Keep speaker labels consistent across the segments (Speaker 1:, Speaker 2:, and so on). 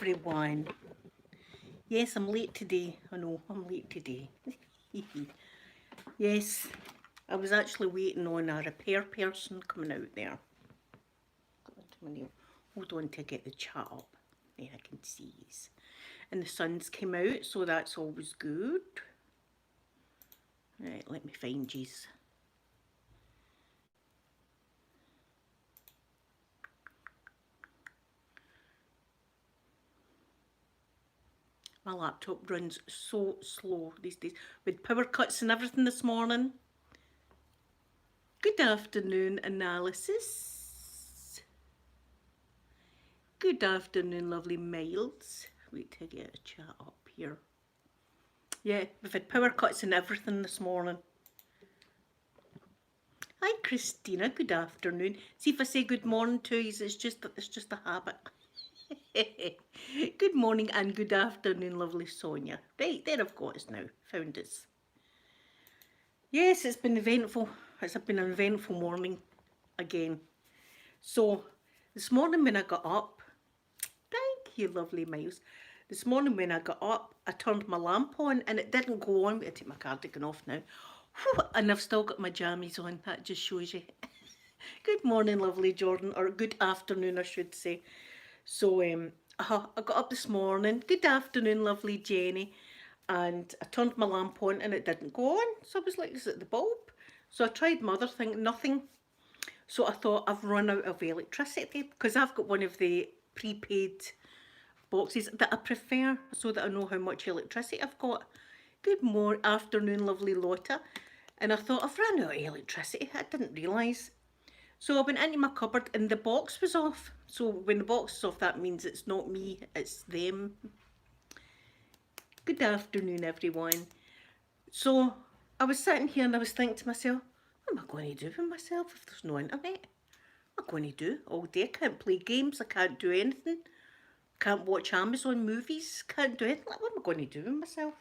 Speaker 1: everyone. Yes, I'm late today. I know, I'm late today. Yes, I was actually waiting on a repair person coming out there. Hold on to get the chat up. There I can see yous. And the sun's came out, so that's always good. Right, let me find yous. My laptop runs so slow these days with power cuts and everything this morning. Good afternoon, analysis. Good afternoon, lovely Miles. Wait till I get a chat up here. Yeah, we've had power cuts and everything this morning. Hi, Christina. Good afternoon. See if I say good morning to you, it's just a habit. Good morning and good afternoon, lovely Sonia. Right, there I've got us now. Found us. Yes, it's been eventful. It's been an eventful morning again. So, this morning when I got up, thank you, lovely Miles. This morning when I got up, I turned my lamp on and it didn't go on. I take my cardigan off now. Whew, and I've still got my jammies on. That just shows you. Good morning, lovely Jordan, or good afternoon, I should say. So I got up this morning. Good afternoon, lovely Jenny. And I turned my lamp on and it didn't go on. So I was like, is it the bulb? So I tried my other thing, nothing. So I thought I've run out of electricity because I've got one of the prepaid boxes that I prefer so that I know how much electricity I've got. Good morning, afternoon, lovely Lotta. And I thought, I've run out of electricity. I didn't realise. So I went into my cupboard and the box was off. So when the box is off, that means it's not me, it's them. Good afternoon, everyone. So I was sitting here and I was thinking to myself, what am I going to do with myself if there's no internet? What am I going to do all day? I can't play games, I can't do anything. Can't watch Amazon movies, can't do anything. Like, what am I going to do with myself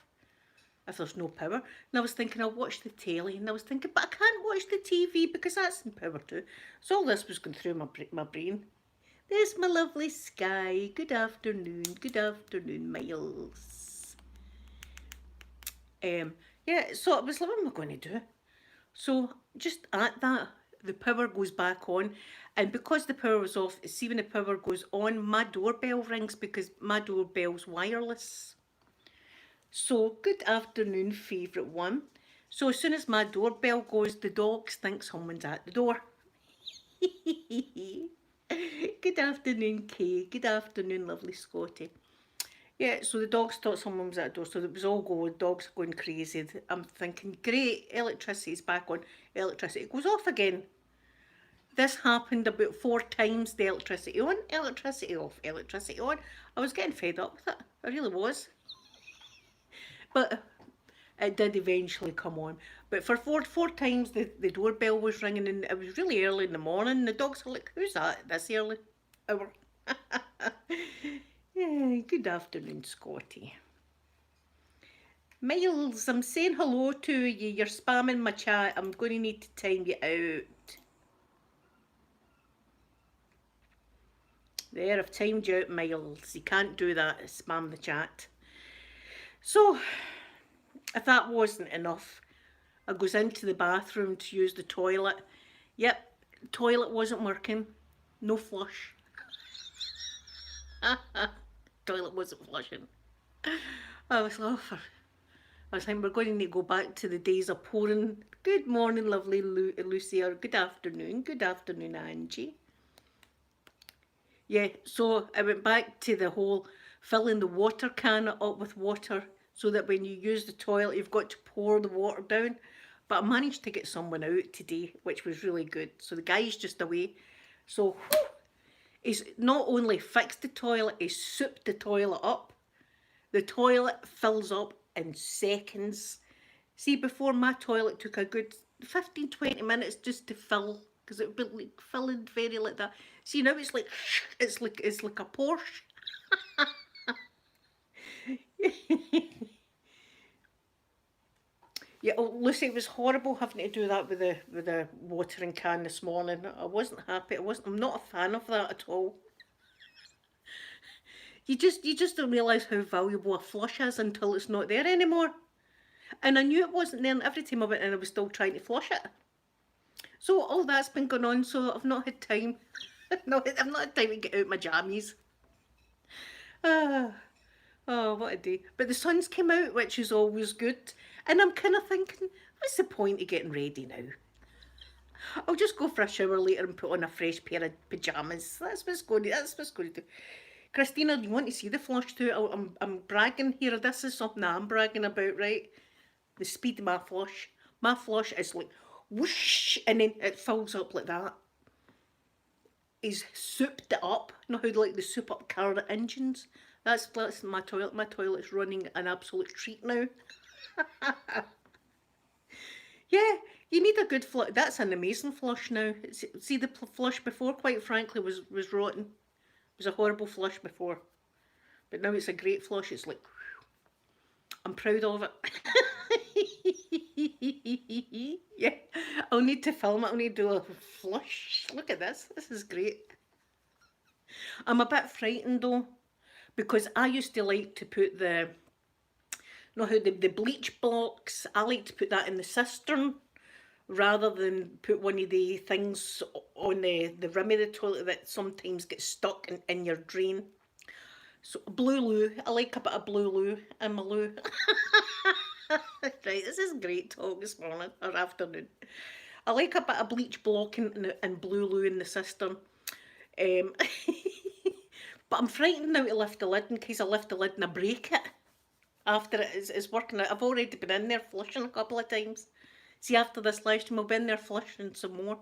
Speaker 1: if there's no power? And I was thinking I'll watch the telly, and I was thinking, but I can't watch the TV because that's in power too. So all this was going through my brain. There's my lovely Sky. Good afternoon, Miles. Yeah, so I was like, what am I going to do? So just at that, the power goes back on, and because the power was off, see when the power goes on, my doorbell rings because my doorbell's wireless. So good afternoon, favourite one. So as soon as my doorbell goes, the dogs think someone's at the door. Good afternoon, Kay. Good afternoon, lovely Scotty. Yeah, so the dogs thought someone was at the door, so it was all going, dogs going crazy. I'm thinking, great, electricity's back on. Electricity goes off again. This happened about 4 times, the electricity on, electricity off, electricity on. I was getting fed up with it, I really was. But it did eventually come on. But for four times the doorbell was ringing, and it was really early in the morning. The dogs were like, who's that at this early hour? Yeah, good afternoon, Scotty. Miles, I'm saying hello to you. You're spamming my chat. I'm going to need to time you out. There, I've timed you out, Miles. You can't do that, spam the chat. So, if that wasn't enough, I goes into the bathroom to use the toilet. Yep, the toilet wasn't working. No flush. Toilet wasn't flushing. I was thinking we're going to need to go back to the days of pouring. Good morning, lovely Lucy, or good afternoon, Angie. Yeah, so I went back to the whole filling the water can up with water so that when you use the toilet, you've got to pour the water down. But I managed to get someone out today, which was really good. So the guy's just away. So he's not only fixed the toilet, he's souped the toilet up. The toilet fills up in seconds. See, before my toilet took a good 15-20 minutes just to fill, because it would be like filling very like that. See, now it's like a Porsche. Yeah, oh, Lucy, it was horrible having to do that with the watering can this morning. I wasn't happy. I'm not a fan of that at all. You just don't realise how valuable a flush is until it's not there anymore. And I knew it wasn't there, and every time I went in I was still trying to flush it. So all that's been going on, so I've not had time. No, I've not had time to get out my jammies. Ah, oh, what a day. But the sun's came out, which is always good. And I'm kind of thinking, what's the point of getting ready now? I'll just go for a shower later and put on a fresh pair of pyjamas. That's what's going to do. Christina, do you want to see the flush too? I'm bragging here. This is something I'm bragging about, right? The speed of my flush. My flush is like whoosh, and then it fills up like that. He's souped it up. You know how like the soup up car engines? That's my toilet. My toilet's running an absolute treat now. Yeah, you need a good flush. That's an amazing flush now. See, the flush before, quite frankly, was rotten. It was a horrible flush before. But now it's a great flush. It's like, I'm proud of it. Yeah, I'll need to film it. I'll need to do a flush. Look at this. This is great. I'm a bit frightened though, because I used to like to put you know how the bleach blocks, I like to put that in the cistern rather than put one of the things on the rim of the toilet that sometimes gets stuck in your drain. So blue loo, I like a bit of blue loo in my loo. Right, this is great talk this morning or afternoon. I like a bit of bleach block and blue loo in the cistern. But I'm frightened now to lift the lid in case I lift the lid and I break it after it is working out. I've already been in there flushing a couple of times. See, after this live stream, I'll be in there flushing some more.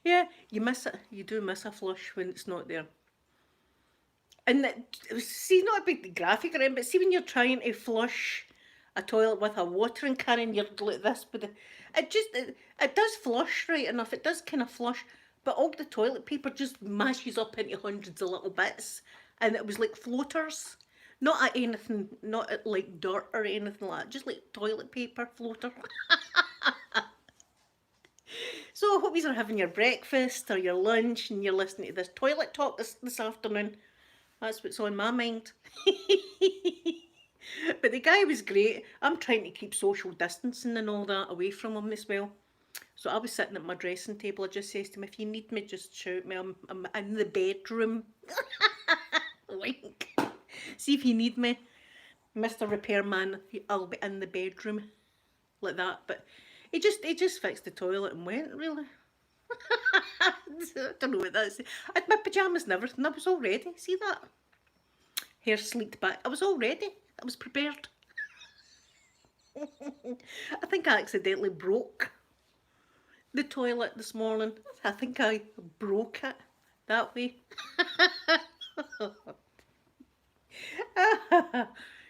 Speaker 1: Yeah, you miss it. You do miss a flush when it's not there. And see, not a big graphic or anything, but see when you're trying to flush a toilet with a watering can and you're like this, but it does flush right enough. It does kind of flush, but all the toilet paper just mashes up into hundreds of little bits, and it was like floaters. Not at anything, not at like dirt or anything like that, just like toilet paper floater. So I hope you are having your breakfast or your lunch and you're listening to this toilet talk this afternoon. That's what's on my mind. But the guy was great. I'm trying to keep social distancing and all that away from him as well. So I was sitting at my dressing table. I just says to him, if you need me, just shout me. I'm in the bedroom. Wink. See if you need me, Mr. Repairman. I'll be in the bedroom, like that. But he just fixed the toilet and went, really. I don't know what that is. I had my pyjamas and everything. I was all ready. See that? Hair sleeked back. I was all ready. I was prepared. I think I accidentally broke the toilet this morning. I think I broke it that way.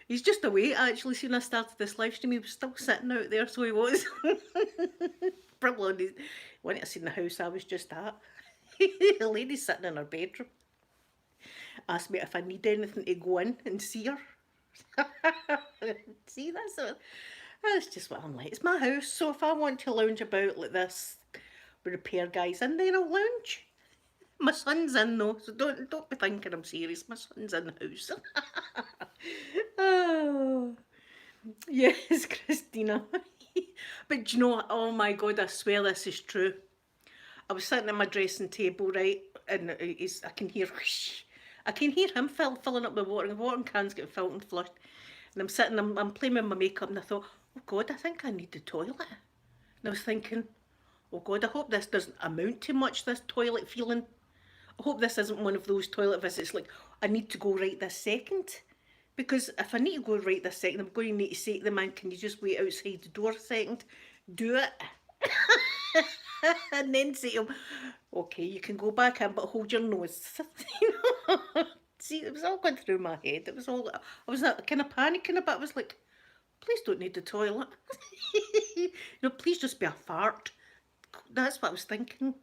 Speaker 1: He's just away. Actually, soon I started this live stream, he was still sitting out there, so he was. Probably on his, when I seen the house I was just at. The lady's sitting in her bedroom. Asked me if I need anything to go in and see her. See, that's just what I'm like. It's my house, so if I want to lounge about like this, with repair guys in there, I'll lounge. My son's in though, so don't be thinking I'm serious. My son's in the house. Oh, yes, Christina. But you know, oh my God, I swear this is true. I was sitting at my dressing table, right, and I can hear him filling up the water. The water can's getting filled and flushed. And I'm sitting, I'm playing with my makeup, and I thought, oh God, I think I need the toilet. And I was thinking, oh God, I hope this doesn't amount to much, this toilet feeling. I hope this isn't one of those toilet visits like, I need to go right this second. Because if I need to go right this second, I'm going to need to say to the man, can you just wait outside the door a second? Do it. And then say to him, okay, you can go back in, but hold your nose. See, it was all going through my head. It was all, I was kind of panicking a bit. I was like, please don't need the toilet. Please just be a fart. That's what I was thinking.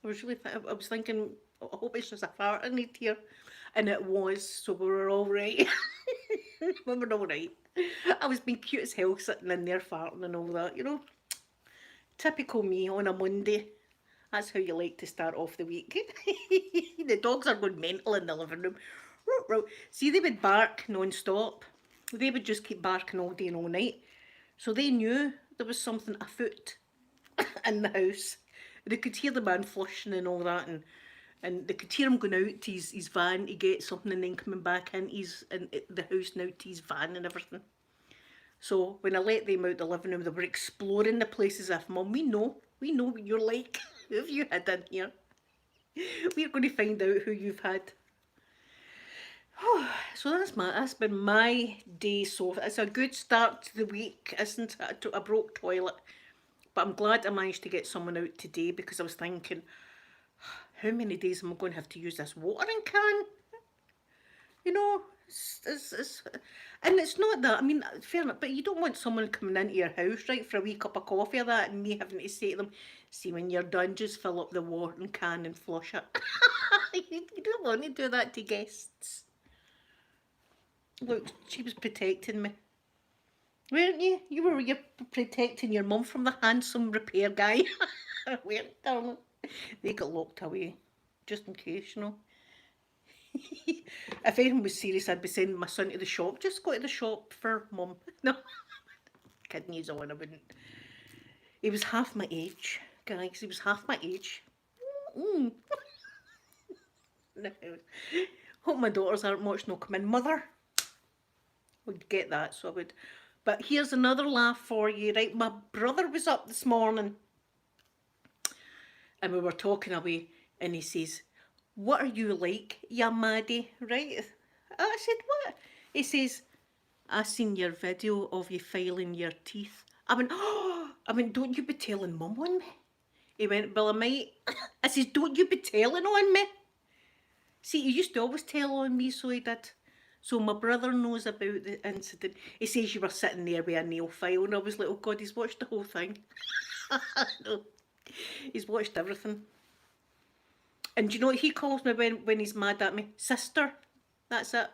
Speaker 1: I was thinking, I hope it's just a fart I need here. And it was, so we were all right. We were all right. I was being cute as hell sitting in there farting and all that, Typical me on a Monday. That's how you like to start off the week. The dogs are going mental in the living room. See, they would bark non-stop. They would just keep barking all day and all night. So they knew there was something afoot in the house. They could hear the man flushing and all that, and they could hear him going out to his van to get something and then coming back in the house now to his van and everything. So when I let them out the living room, they were exploring the place as if, Mum, we know what you're like. Who have you had in here? We're going to find out who you've had. So that's been my day. So it's a good start to the week, isn't it? A broke toilet. But I'm glad I managed to get someone out today, because I was thinking, how many days am I going to have to use this watering can? You know, and it's not that, I mean, fair enough, but you don't want someone coming into your house, right, for a wee cup of coffee or that, and me having to say to them, see, when you're done, just fill up the watering can and flush it. You don't want to do that to guests. Look, she was protecting me. Weren't you? You're protecting your mum from the handsome repair guy. Weren't they? They got locked away, just in case, you know. If anything was serious, I'd be sending my son to the shop. Just go to the shop for Mum. No, kidding you on, I wouldn't. He was half my age, guys. He was half my age. No. Hope my daughters aren't watching. No, come in, mother. Would get that, so I would. But here's another laugh for you, right? My brother was up this morning, and we were talking away, and he says, what are you like, ya Maddie, right? I said, what? He says, I seen your video of you filing your teeth. I went, don't you be telling Mum on me? He went, well, I might. I says, don't you be telling on me? See, he used to always tell on me, so he did. So my brother knows about the incident. He says you were sitting there with a nail file, and I was like, oh God, he's watched the whole thing. No, he's watched everything. And do you know what he calls me when he's mad at me? Sister. That's it.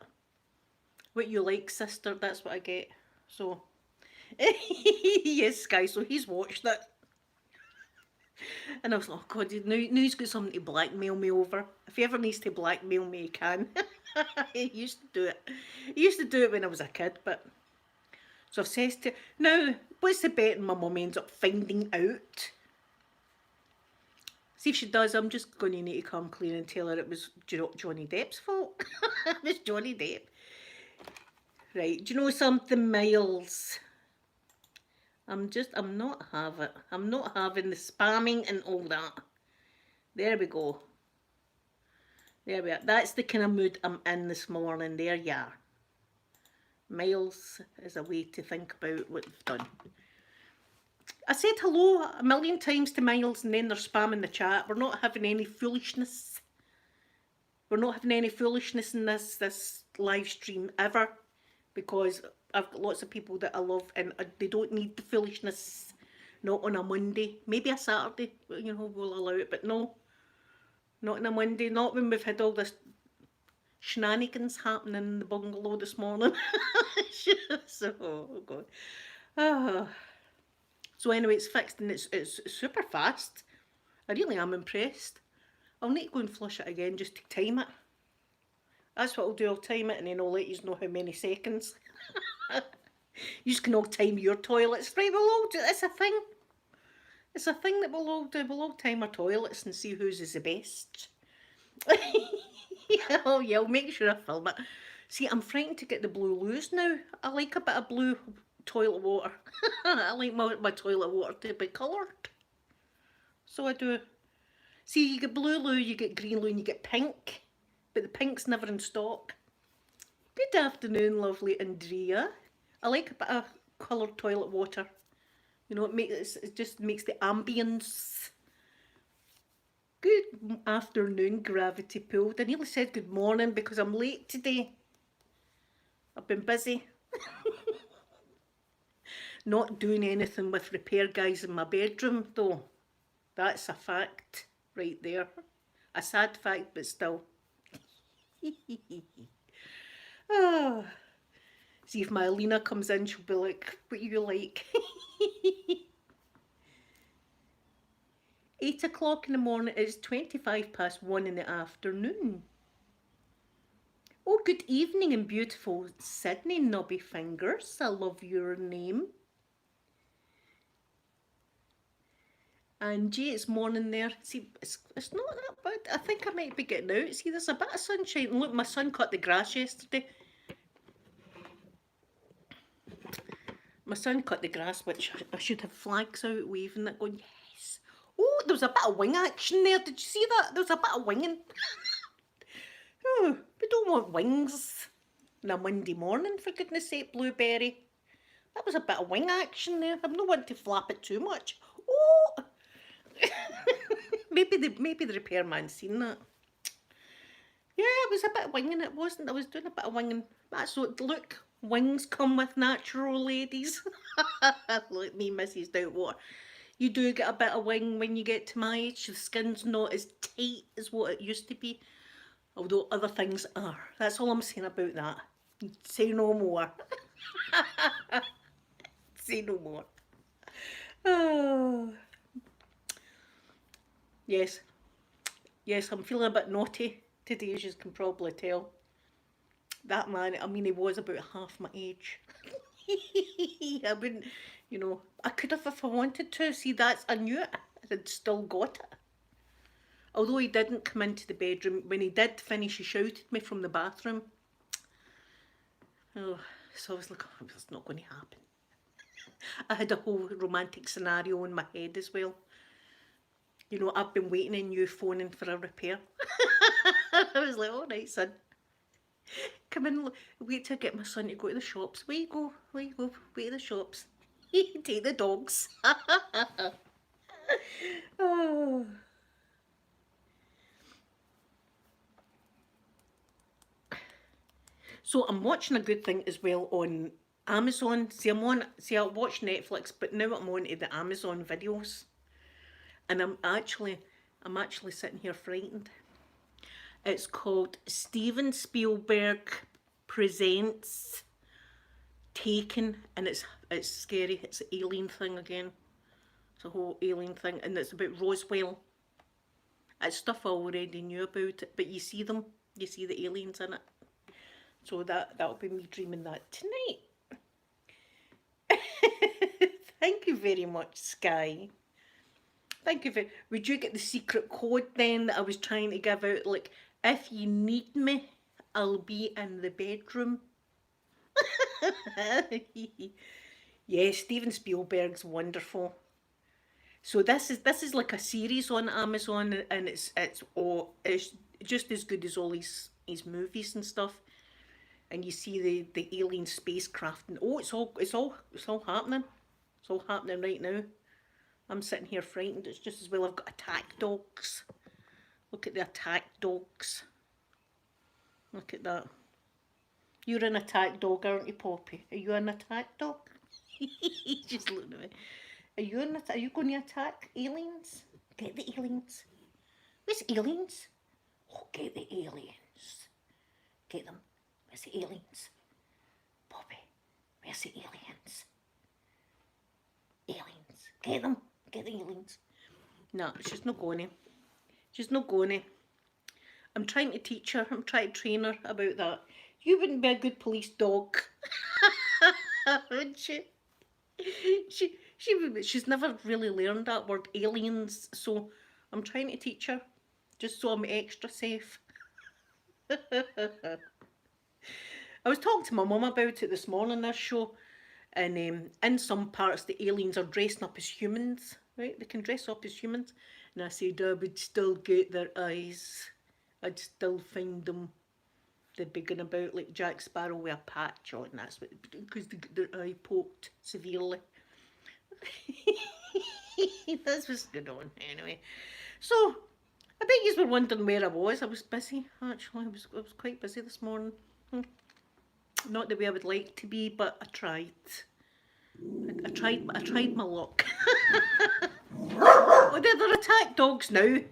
Speaker 1: What you like, sister, that's what I get. So, yes, guys, so he's watched it. And I was like, oh God, now he's got something to blackmail me over. If he ever needs to blackmail me, he can. He used to do it. He used to do it when I was a kid, but... So I've said to... Now, what's the bet my mum ends up finding out? See if she does, I'm just going to need to come clean and tell her it was Johnny Depp's fault. It was Johnny Depp. Right, do you know something, Miles? I'm not having the spamming and all that. There we go. There we are. That's the kind of mood I'm in this morning. There you are. Miles is a way to think about what we've done. I said hello a million times to Miles, and then they're spamming the chat. We're not having any foolishness. We're not having any foolishness in this live stream ever, because I've got lots of people that I love, and they don't need the foolishness. Not on a Monday. Maybe a Saturday, you know, we'll allow it, but no. Not on a Monday. Not when we've had all this shenanigans happening in the bungalow this morning. So, oh God. So anyway, it's fixed, and it's super fast. I really am impressed. I'll need to go and flush it again just to time it. That's what I'll do, I'll time it, and then I'll let you know how many seconds. You just can all time your toilets. Right, we'll all do, it's a thing. It's a thing that we'll all do. We'll all time our toilets and see whose is the best. Oh yeah, I'll make sure I film it. See, I'm frightened to get the blue loose now. I like a bit of blue toilet water. I like my toilet water to be coloured. So I do. See, you get blue loo, you get green loo, and you get pink. But the pink's never in stock. Good afternoon, lovely Andrea. I like a bit of coloured toilet water. You know, it just makes the ambience. Good afternoon, Gravity Pool. I nearly said good morning because I'm late today. I've been busy. Not doing anything with repair guys in my bedroom, though. That's a fact right there. A sad fact, but still. Oh. See if my Alina comes in, she'll be like, what you like? 8 o'clock in the morning. It's 1 in the afternoon. Oh, good evening and beautiful Sydney, Nobby Fingers. I love your name. Angie, it's morning there. See, it's not that bad. I think I might be getting out. See, there's a bit of sunshine. Look, my son cut the grass yesterday. My son cut the grass, which I should have flags out waving it, going, yes. Oh, there was a bit of wing action there. Did you see that? There was a bit of winging. Oh, we don't want wings on a Monday morning, for goodness sake, Blueberry. That was a bit of wing action there. I'm not wanting to flap it too much. Oh! maybe the repairman's seen that. Yeah, it was a bit of winging, it wasn't. I was doing a bit of winging. That's what, look, wings come with natural, ladies. Look, me, Mrs. Doubtwater. You do get a bit of wing when you get to my age. The skin's not as tight as what it used to be. Although other things are. That's all I'm saying about that. Say no more. Say no more. Oh. Yes. Yes, I'm feeling a bit naughty today, as you can probably tell. That man, I mean, he was about half my age. I wouldn't, you know, I could have if I wanted to. See, I knew it. I'd still got it. Although he didn't come into the bedroom, when he did finish, he shouted me from the bathroom. Oh, so I was like, oh, it's not going to happen. I had a whole romantic scenario in my head as well. You know, I've been waiting on you phoning for a repair. I was like, all right, son. Come in, wait till I get my son to go to the shops. Where you go, wait to the shops. Take the dogs. Oh. So I'm watching a good thing as well on Amazon. See, I watch Netflix, but now I'm on to the Amazon videos. And I'm actually sitting here frightened. It's called Steven Spielberg Presents Taken, and it's scary. It's an alien thing again. It's a whole alien thing, and it's about Roswell. It's stuff I already knew about it, but you see them. You see the aliens in it. So that'll be me dreaming that tonight. Thank you very much, Sky. Thank you would you get the secret code then that I was trying to give out? Like, if you need me, I'll be in the bedroom. Yeah, Steven Spielberg's wonderful. So this is like a series on Amazon, and it's just as good as all his movies and stuff. And you see the alien spacecraft, and oh, it's all happening. It's all happening right now. I'm sitting here frightened. It's just as well I've got attack dogs. Look at the attack dogs. Look at that. You're an attack dog, aren't you, Poppy? Are you an attack dog? Just looking at me. Are you going to attack aliens? Get the aliens. Where's aliens? Oh, get the aliens. Get them. Where's the aliens? Poppy, where's the aliens? Aliens. Get them. Get the aliens. No, she's not going to. She's not going to. I'm trying to teach her. I'm trying to train her about that. You wouldn't be a good police dog. Would she? She's never really learned that word, aliens. So I'm trying to teach her. Just so I'm extra safe. I was talking to my mum about it this morning, this show. And in some parts, the aliens are dressing up as humans, right? They can dress up as humans. And I said, I would still get their eyes. I'd still find them. They'd be going about like Jack Sparrow with a patch on. That's what, because they get their eye poked severely. That's what's going on, anyway. So, I bet you were wondering where I was. I was busy, actually. I was quite busy this morning. Not the way I would like to be, but I tried. I tried my luck. Oh, they're attack dogs now.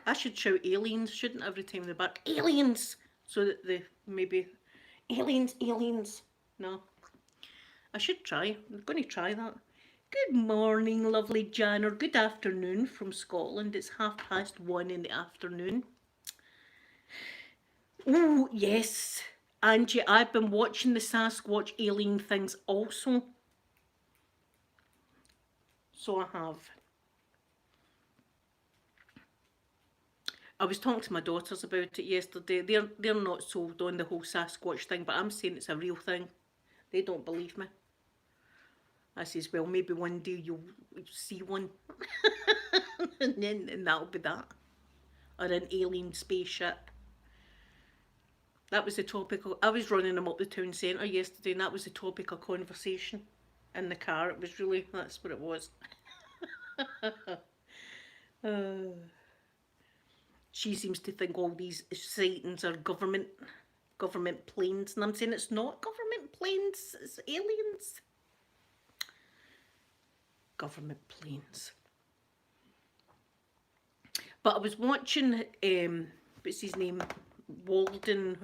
Speaker 1: I should shout aliens, shouldn't I, every time they bark? Aliens! So that they maybe... Aliens. No. I should try. I'm going to try that. Good morning, lovely Jan, or good afternoon from Scotland. It's 1:30 in the afternoon. Oh, yes, Angie, I've been watching the Sasquatch alien things also. So I have. I was talking to my daughters about it yesterday. They're not sold on the whole Sasquatch thing, but I'm saying it's a real thing. They don't believe me. I says, well, maybe one day you'll see one, and that'll be that, or an alien spaceship. That was the topic. I was running them up the town centre yesterday, and that was the topic of conversation in the car. It was really, that's what it was. uh, she seems to think all these sightings are government planes, and I'm saying it's not government planes, it's aliens. Government planes. But I was watching, what's his name? Walton.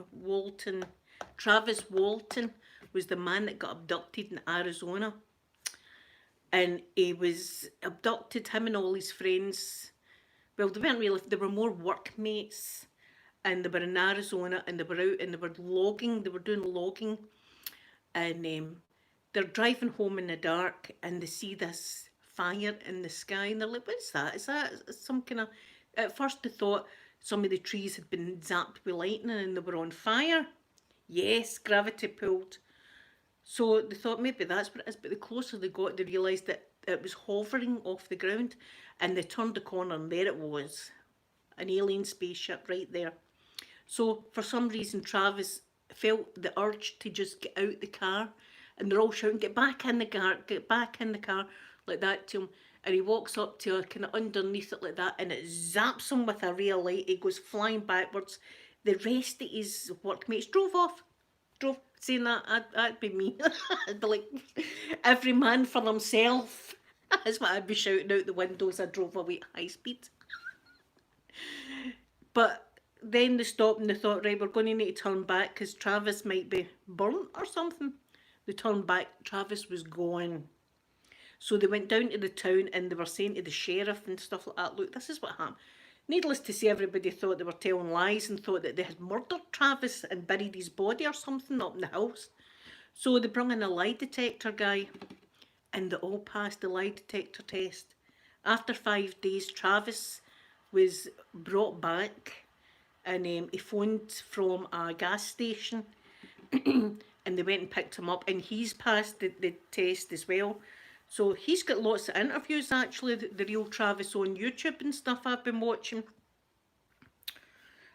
Speaker 1: Travis Walton was the man that got abducted in Arizona. And he was abducted, him and all his friends. Well, they weren't really, they were more workmates. And they were in Arizona, and they were out and they were logging, they were doing logging. And they're driving home in the dark, and they see this fire in the sky, and they're like, what's that? Is that some kind of... At first they thought some of the trees had been zapped with lightning and they were on fire. Yes, gravity pulled. So they thought maybe that's what it is, but the closer they got, they realised that it was hovering off the ground, and they turned the corner and there it was. An alien spaceship right there. So for some reason Travis felt the urge to just get out the car, and they're all shouting, get back in the car, get back in the car, like that to him. And he walks up to her, kind of underneath it like that, and it zaps him with a ray of light. He goes flying backwards. The rest of his workmates drove off. Saying that, that'd be me. I'd be like, every man for himself. That's what I'd be shouting out the windows. I drove away at high speed. But then they stopped and they thought, right, we're going to need to turn back because Travis might be burnt or something. They turned back, Travis was gone. So they went down to the town and they were saying to the sheriff and stuff like that, look, this is what happened. Needless to say, everybody thought they were telling lies and thought that they had murdered Travis and buried his body or something up in the house. So they brought in a lie detector guy, and they all passed the lie detector test. After 5 days, Travis was brought back, and he phoned from a gas station and they went and picked him up, and he's passed the test as well. So he's got lots of interviews, actually, the real Travis, on YouTube and stuff I've been watching.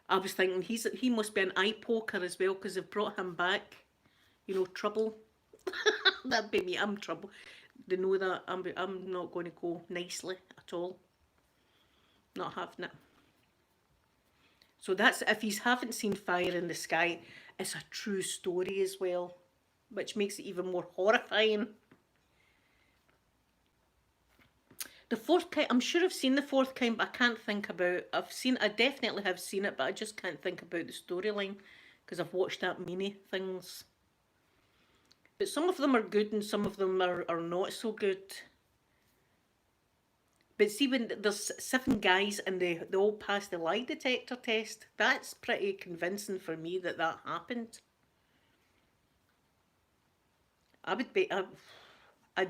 Speaker 1: I was thinking he must be an eye poker as well, because they've brought him back. You know, trouble. That'd be me, I'm trouble. They know that I'm not going to go nicely at all. Not having it. So that's, if you haven't seen Fire in the Sky, it's a true story as well, which makes it even more horrifying. The fourth kind, I'm sure I've seen the fourth kind, but I can't think about, I definitely have seen it, but I just can't think about the storyline, because I've watched that many things. But some of them are good and some of them are not so good. But see, when there's 7 guys and they all pass the lie detector test, that's pretty convincing for me that happened. I'd be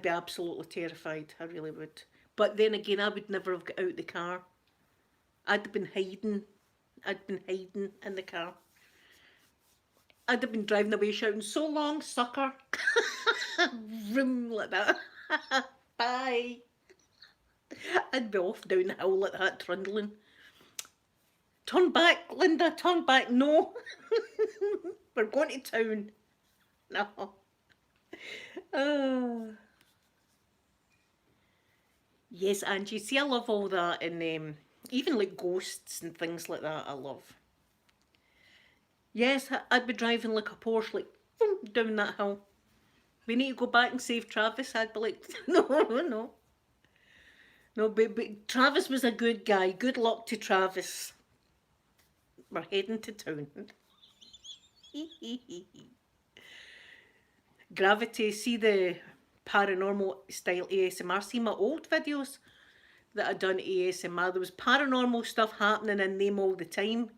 Speaker 1: absolutely terrified, I really would. But then again, I would never have got out the car. I'd been hiding in the car. I'd have been driving away shouting, so long, sucker. Vroom, like that. Bye. I'd be off down the hill like that, trundling. Turn back, Linda, turn back. No. We're going to town. No. Yes, Angie, see, I love all that, and even like ghosts and things like that, I love. Yes, I'd be driving like a Porsche, like down that hill. We need to go back and save Travis. I'd be like, no. No, but Travis was a good guy. Good luck to Travis. We're heading to town. Gravity, see the paranormal style ASMR. See my old videos that I done ASMR, there was paranormal stuff happening in them all the time.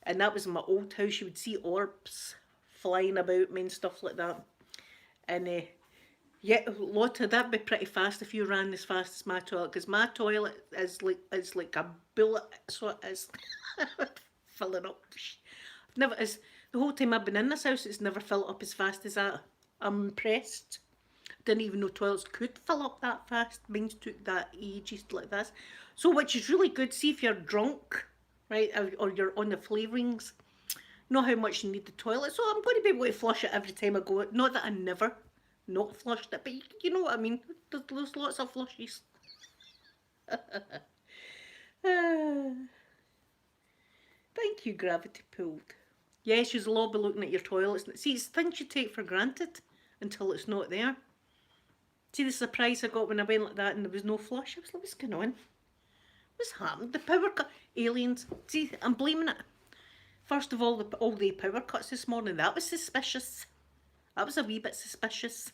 Speaker 1: And that was in my old house. You would see orbs flying about me and stuff like that. And yeah, a lot of that'd be pretty fast if you ran as fast as my toilet, because my toilet is like a bullet, so it is. Filling up. Never is the whole time I've been in this house, it's never filled up as fast as that. I'm impressed. Didn't even know toilets could fill up that fast. Mine took that ages like this. So which is really good. See if you're drunk, right, or you're on the flavourings, know how much you need the toilet. So I'm going to be able to flush it every time I go. Not that I never not flushed it, but you know what I mean. There's lots of flushes. Thank you, Gravity Pulled. Yes, you'll all be looking at your toilets. See, it's things you take for granted until it's not there. See the surprise I got when I went like that and there was no flush? I was like, what's going on? What's happened? The power cut. Aliens. See, I'm blaming it. First of all the power cuts this morning, that was suspicious. That was a wee bit suspicious.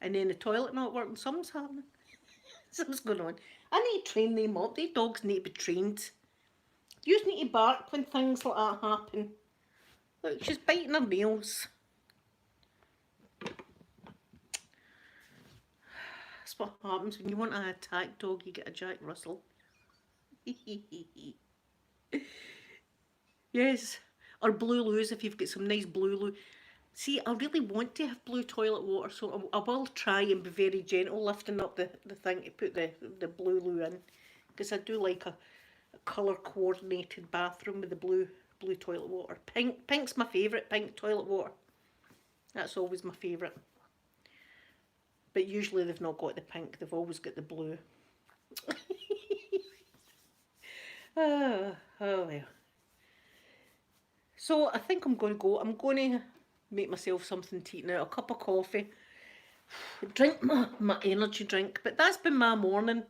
Speaker 1: And then the toilet not working, something's happening. Something's going on. I need to train them up. They dogs need to be trained. You need to bark when things like that happen. Look, she's biting her nails. That's what happens when you want an attack dog, you get a Jack Russell. Yes, or blue loos if you've got some nice blue loo. See, I really want to have blue toilet water, so I will try and be very gentle lifting up the thing to put the blue loo in, because I do like a colour coordinated bathroom with the blue toilet water. Pink's my favourite, pink toilet water. That's always my favourite. But usually they've not got the pink, they've always got the blue. Oh well. So I think I'm going to go. I'm going to make myself something to eat now. A cup of coffee. Drink my energy drink. But that's been my morning.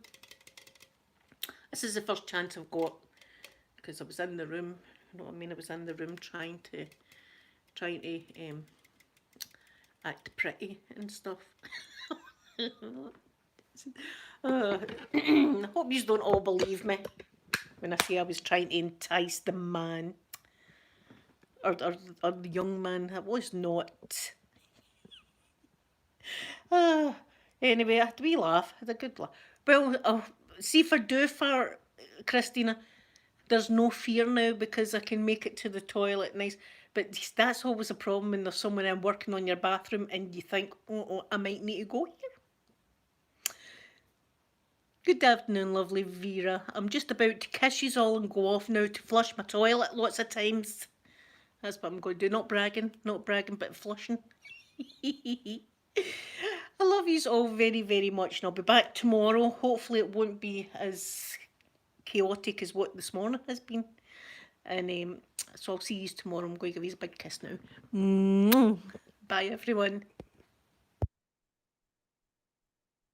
Speaker 1: This is the first chance I've got. Because I was in the room. You know what I mean? I was in the room trying to act pretty and stuff. I hope you don't all believe me when I say I was trying to entice the man. Or the young man. I was not. Anyway, I had a wee laugh. I had a good laugh. Well, see for Christina, there's no fear now because I can make it to the toilet nice. But that's always a problem when there's someone in working on your bathroom and you think, oh, I might need to go here. Good afternoon, lovely Vera. I'm just about to kiss you all and go off now to flush my toilet lots of times. That's what I'm going to do. Not bragging, but flushing. I love you all very, very much, and I'll be back tomorrow. Hopefully it won't be as chaotic as what this morning has been. And so I'll see you tomorrow. I'm going to give you a big kiss now. Bye, everyone.